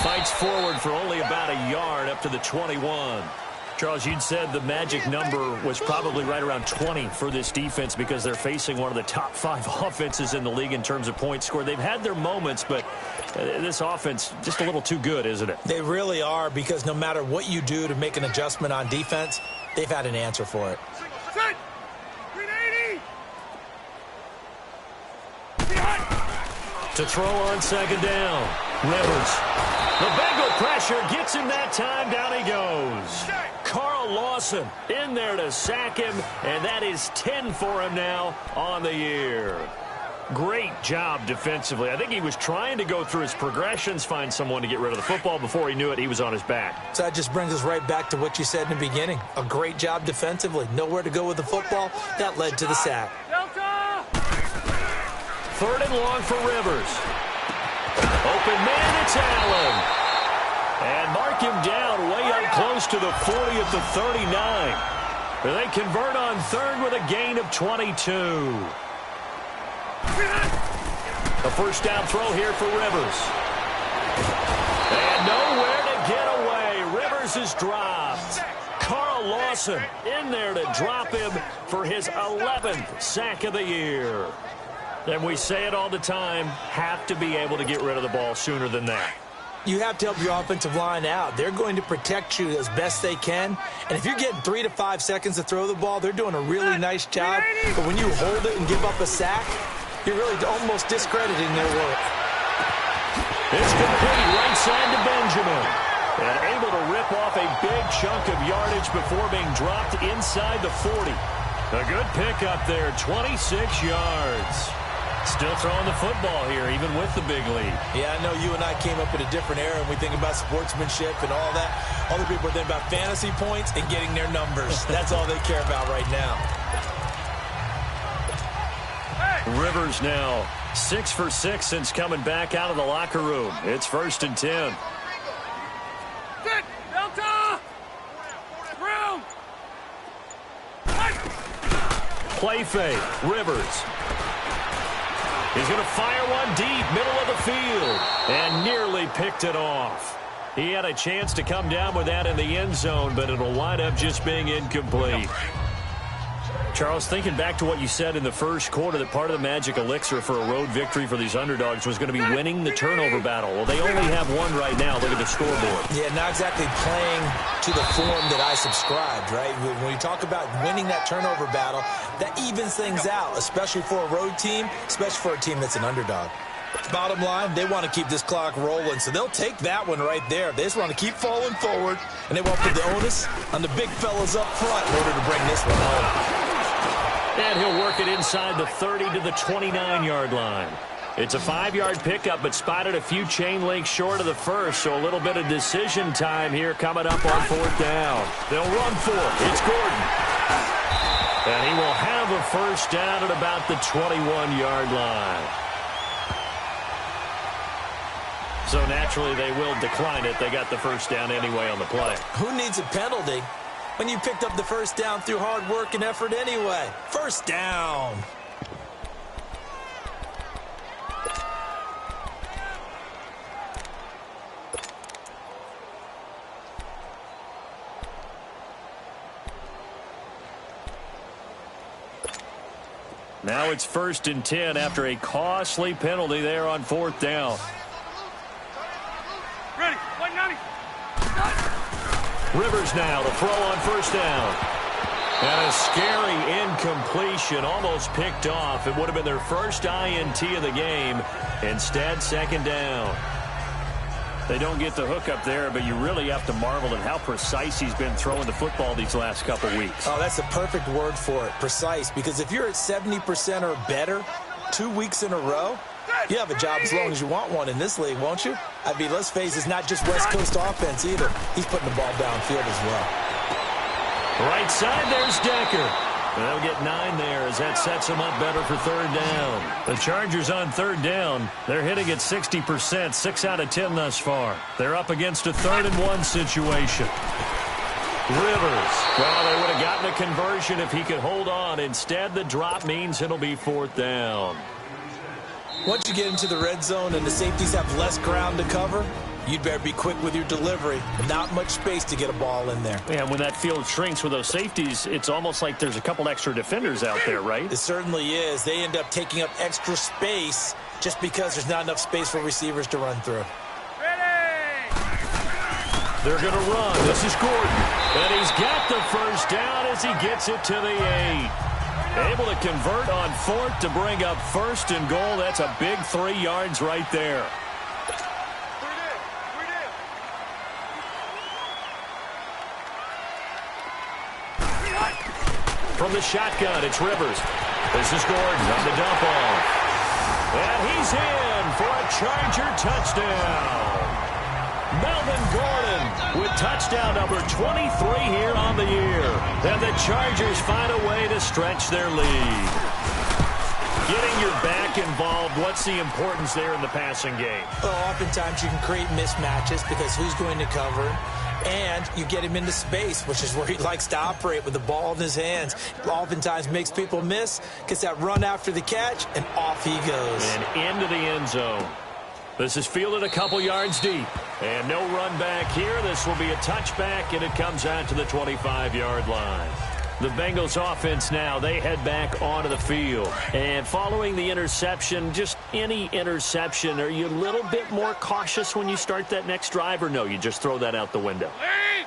Fights forward for only about a yard up to the 21. Charles, you'd said the magic number was probably right around 20 for this defense because they're facing one of the top 5 offenses in the league in terms of points scored. They've had their moments, but this offense just a little too good, isn't it?
They really are because no matter what you do to make an adjustment on defense, they've had an answer for it.
To throw on second down. Rivers. The Bengal pressure gets him that time. Down he goes. Carl Lawson in there to sack him, and that is 10 for him now on the year. Great job defensively. I think he was trying to go through his progressions, find someone to get rid of the football. Before he knew it, he was on his back.
So that just brings us right back to what you said in the beginning. A great job defensively. Nowhere to go with the football. That led to the sack.
Third and long for Rivers. Open man, it's Allen. And mark him down way up close to the 40 at the 39. They convert on third with a gain of 22. A first down throw here for Rivers. And nowhere to get away. Rivers is dropped. Carl Lawson in there to drop him for his 11th sack of the year. And we say it all the time, have to be able to get rid of the ball sooner than that.
You have to help your offensive line out. They're going to protect you as best they can. And if you're getting 3 to 5 seconds to throw the ball, they're doing a really nice job. But when you hold it and give up a sack, you're really almost discrediting their work.
It's complete right side to Benjamin. And able to rip off a big chunk of yardage before being dropped inside the 40. A good pickup there, 26 yards. Still throwing the football here, even with the big lead.
Yeah, I know you and I came up in a different era, and we think about sportsmanship and all that. Other people are thinking about fantasy points and getting their numbers. That's all they care about right now.
Rivers now 6 for 6 since coming back out of the locker room. It's 1st and 10.
Delta! Room!
Play fake. Rivers. He's going to fire one deep, middle of the field, and nearly picked it off. He had a chance to come down with that in the end zone, but it'll wind up just being incomplete. Charles, thinking back to what you said in the first quarter, that part of the magic elixir for a road victory for these underdogs was going to be winning the turnover battle. Well, they only have one right now. Look at the scoreboard.
Yeah, not exactly playing to the form that I subscribed, right? When you talk about winning that turnover battle, that evens things out, especially for a road team, especially for a team that's an underdog. Bottom line, they want to keep this clock rolling, so they'll take that one right there. They just want to keep falling forward, and they won't put the onus on the big fellas up front in order to bring this one home.
And he'll work it inside the 30 to the 29-yard line. It's a 5-yard pickup, but spotted a few chain links short of the first, so a little bit of decision time here coming up on 4th down. They'll run for it. It's Gordon. And he will have a first down at about the 21-yard line. So naturally they will decline it. They got the first down anyway on the play.
Who needs a penalty when you picked up the first down through hard work and effort anyway? First down.
Now it's 1st and 10 after a costly penalty there on 4th down.
Ready, 190.
Rivers now to throw on 1st down. And a scary incompletion, almost picked off. It would have been their first INT of the game. Instead, 2nd down. They don't get the hook up there, but you really have to marvel at how precise he's been throwing the football these last couple weeks.
Oh, that's a perfect word for it, precise. Because if you're at 70% or better 2 weeks in a row, you have a job as long as you want one in this league, won't you? I mean, let's face it, it's not just West Coast offense either. He's putting the ball downfield as well.
Right side, there's Decker. They'll get 9 there as that sets them up better for 3rd down. The Chargers on 3rd down. They're hitting at 60%, 6 out of 10 thus far. They're up against a 3rd and 1 situation. Rivers. Well, they would have gotten a conversion if he could hold on. Instead, the drop means it'll be 4th down.
Once you get into the red zone and the safeties have less ground to cover, you'd better be quick with your delivery. Not much space to get a ball in there.
Yeah, when that field shrinks with those safeties, it's almost like there's a couple extra defenders out there, right?
It certainly is. They end up taking up extra space just because there's not enough space for receivers to run through.
They're going to run. This is Gordon. And he's got the first down as he gets it to the 8. Able to convert on 4th to bring up 1st and goal. That's a big 3 yards right there. From the shotgun, it's Rivers. This is Gordon on the dump off. And he's in for a Charger touchdown. Melvin Gordon with touchdown number 23 here on the year. And the Chargers find a way to stretch their lead. Getting your back involved, what's the importance there in the passing game?
Well, oftentimes you can create mismatches because who's going to cover him? And you get him into space, which is where he likes to operate with the ball in his hands. Oftentimes makes people miss, gets that run after the catch, and off he goes.
And into the end zone. This is fielded a couple yards deep. And no run back here. This will be a touchback, and it comes out to the 25-yard line. The Bengals offense now, they head back onto the field. And following the interception, just any interception, are you a little bit more cautious when you start that next drive, or no, you just throw that out the window?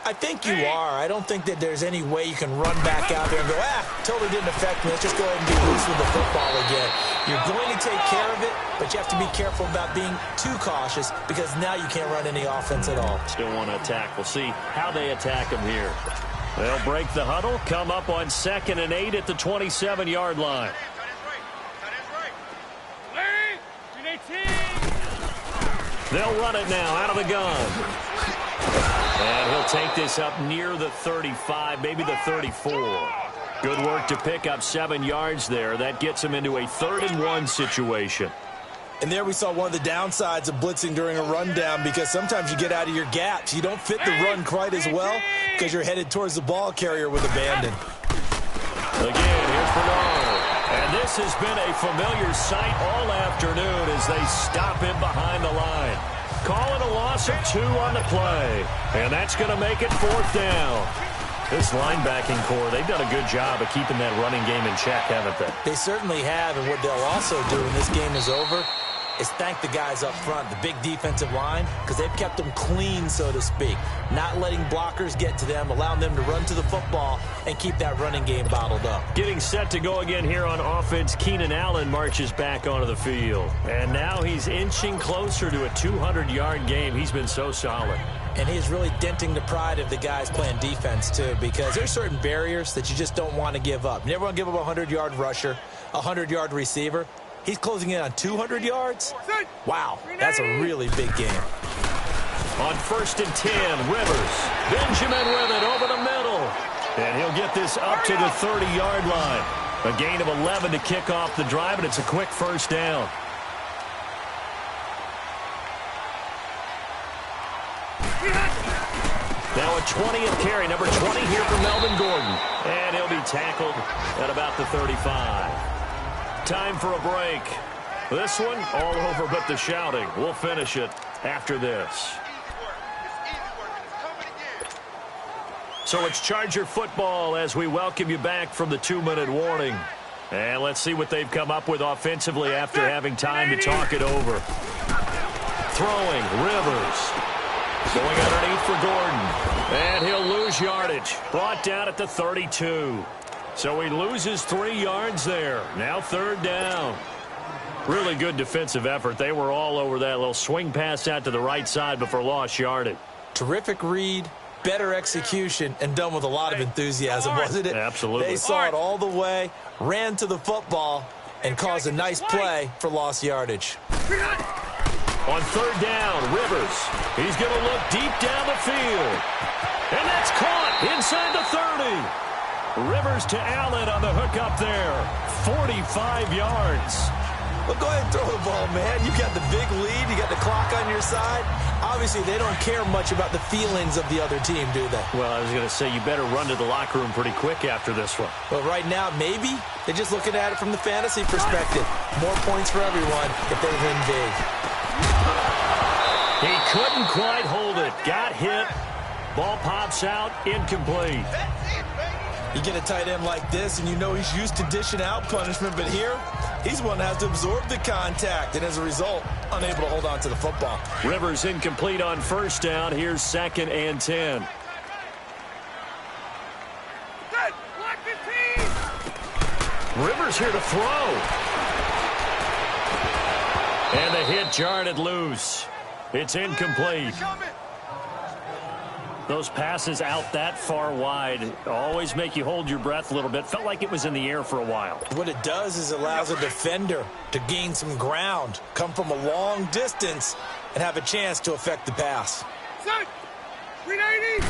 I think you are. I don't think that there's any way you can run back out there and go, totally didn't affect me. Let's just go ahead and be loose with the football again. You're going to take care of it, but you have to be careful about being too cautious because now you can't run any offense at all.
Still want to attack. We'll see how they attack him here. They'll break the huddle, come up on 2nd and 8 at the 27-yard line. They'll run it now out of the gun. And he'll take this up near the 35, maybe the 34. Good work to pick up 7 yards there. That gets him into a 3rd and 1 situation.
And there we saw one of the downsides of blitzing during a rundown because sometimes you get out of your gaps. You don't fit the run quite as well because you're headed towards the ball carrier with abandon.
Again, here's Bernard. And this has been a familiar sight all afternoon as they stop him behind the line. Call it a loss of 2 on the play. And that's going to make it 4th down. This linebacking core, they've done a good job of keeping that running game in check, haven't they?
They certainly have, and what they'll also do when this game is over is thank the guys up front, the big defensive line, because they've kept them clean, so to speak. Not letting blockers get to them, allowing them to run to the football and keep that running game bottled up.
Getting set to go again here on offense, Keenan Allen marches back onto the field. And now he's inching closer to a 200-yard game. He's been so solid.
And he's really denting the pride of the guys playing defense, too, because there's certain barriers that you just don't want to give up. You never want to give up a 100-yard rusher, a 100-yard receiver. He's closing in on 200 yards. Wow, that's a really big game.
On 1st and 10, Rivers. Benjamin with it over the middle. And he'll get this up to the 30-yard line. A gain of 11 to kick off the drive, and it's a quick 1st down. Now a 20th carry, number 20 here for Melvin Gordon. And he'll be tackled at about the 35. Time for a break. This one all over but the shouting. We'll finish it after this. So it's Charger football as we welcome you back from the 2-minute warning. And let's see what they've come up with offensively after having time to talk it over. Throwing, Rivers. Going underneath for Gordon. And he'll lose yardage. Brought down at the 32. So he loses 3 yards there. Now 3rd down. Really good defensive effort. They were all over that little swing pass out to the right side before lost yardage.
Terrific read, better execution, and done with a lot of enthusiasm, wasn't it?
Absolutely.
They saw it all the way, ran to the football, and caused a nice play for lost yardage.
On 3rd down, Rivers. He's going to look deep down the field. And that's caught inside the 30. Rivers to Allen on the hook up there. 45 yards.
Well, go ahead and throw the ball, man. You got the big lead. You got the clock on your side. Obviously, they don't care much about the feelings of the other team, do they?
Well, I was going to say, you better run to the locker room pretty quick after this one.
Well, right now, maybe they're just looking at it from the fantasy perspective. More points for everyone if they win big.
He couldn't quite hold it. Got hit. Ball pops out. Incomplete.
You get a tight end like this, and you know he's used to dishing out punishment, but here, he's one that has to absorb the contact, and as a result, unable to hold on to the football.
Rivers incomplete on 1st down. Here's 2nd and 10. Rivers here to throw. And the hit jarred it loose. It's incomplete. Those passes out that far wide always make you hold your breath a little bit. Felt like it was in the air for a while.
What it does is allows a defender to gain some ground, come from a long distance, and have a chance to affect the pass.
390.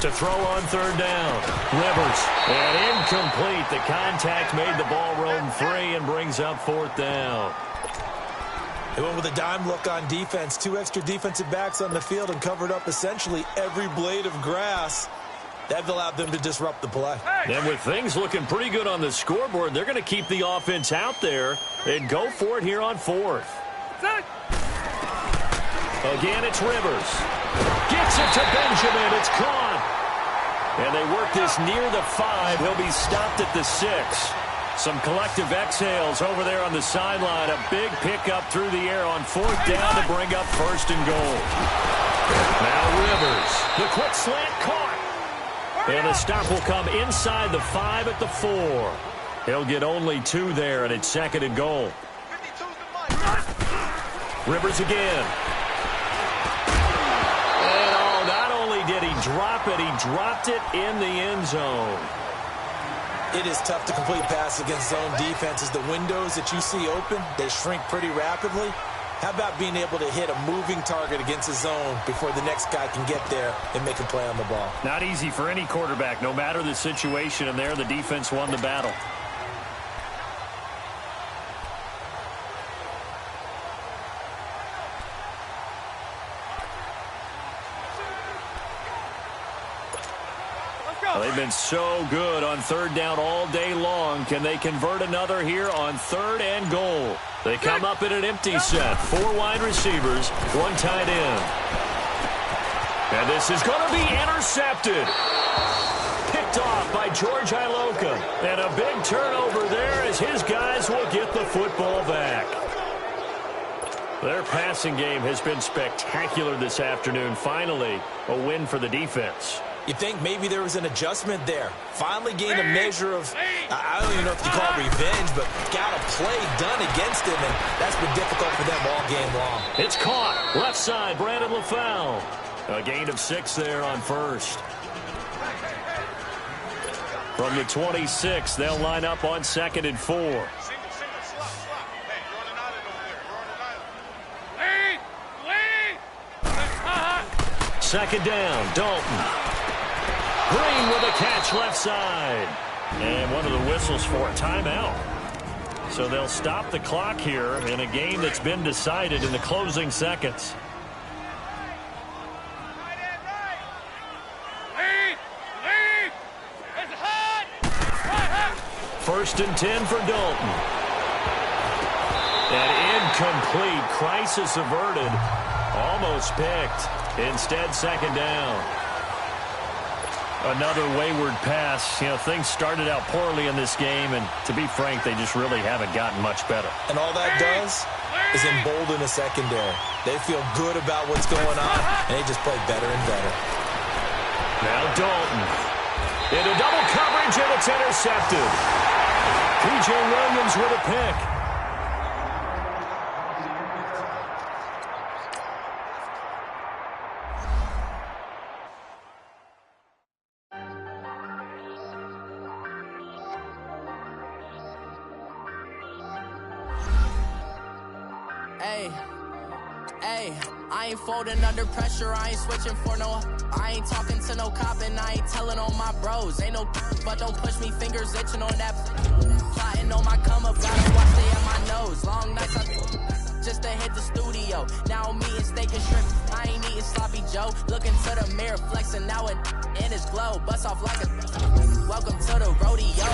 To throw on 3rd down. Rivers. And incomplete. The contact made the ball roam free and brings up 4th down.
They went with a dime look on defense. 2 extra defensive backs on the field and covered up essentially every blade of grass. That allowed them to disrupt the play.
And with things looking pretty good on the scoreboard, they're going to keep the offense out there and go for it here on 4th. Again, it's Rivers. Gets it to Benjamin. It's caught. And they work this near the 5. He'll be stopped at the 6. Some collective exhales over there on the sideline. A big pickup through the air on 4th down to bring up 1st and goal. Now Rivers. The quick slant caught. And the stop will come inside the 5 at the 4. He'll get only 2 there, and it's 2nd and goal. Rivers again. And oh, not only did he drop it, he dropped it in the end zone.
It is tough to complete pass against zone defenses. The windows that you see open, they shrink pretty rapidly. How about being able to hit a moving target against a zone before the next guy can get there and make a play on the ball?
Not easy for any quarterback, no matter the situation, and there the defense won the battle. Well, they've been so good on third down all day long. Can they convert another here on 3rd and goal? They come up in an empty set. 4 wide receivers, 1 tight end. And this is going to be intercepted. Picked off by George Iloka. And a big turnover there as his guys will get the football back. Their passing game has been spectacular this afternoon. Finally, a win for the defense.
You think maybe there was an adjustment there. Finally gained a measure of, I don't even know if you call it revenge, but got a play done against him, and that's been difficult for them all game long.
It's caught. Left side, Brandon LaFowl. A gain of 6 there on first. From the 26, they'll line up on 2nd and 4. Second down, Dalton. Green with a catch left side. And one of the whistles for a timeout. So they'll stop the clock here in a game that's been decided in the closing seconds. First and 10 for Dalton. An incomplete, crisis averted. Almost picked. Instead, second down. Another wayward pass. You know, things started out poorly in this game, and to be frank, they just really haven't gotten much better.
And all that does is embolden a secondary. They feel good about what's going on, and they just play better and better.
Now Dalton. Into double coverage, and it's intercepted. P.J. Williams with a pick.
Hey, I ain't folding under pressure, I ain't switching for no. I ain't talking to no cop and I ain't telling on my bros. Ain't no but don't push me, fingers itching on that. Plotting on my come up, gotta watch they at my nose. Long nights just to hit the studio. Now I'm eating steak and shrimp, I ain't eating sloppy Joe. Looking to the mirror, flexing now it in his glow. Bust off like a welcome to the rodeo.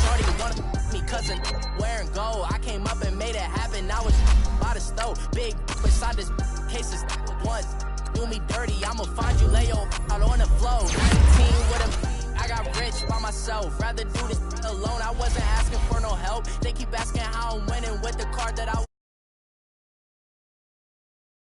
Shorty wanna me cousin wearing gold. I came up and made it happen, now it's by the stove. Big beside this cases once do me dirty, I'ma find you lay your out on the floor. 19 with a I got rich by myself, rather do this alone. I wasn't asking for no help, they keep asking how I'm winning with the card that I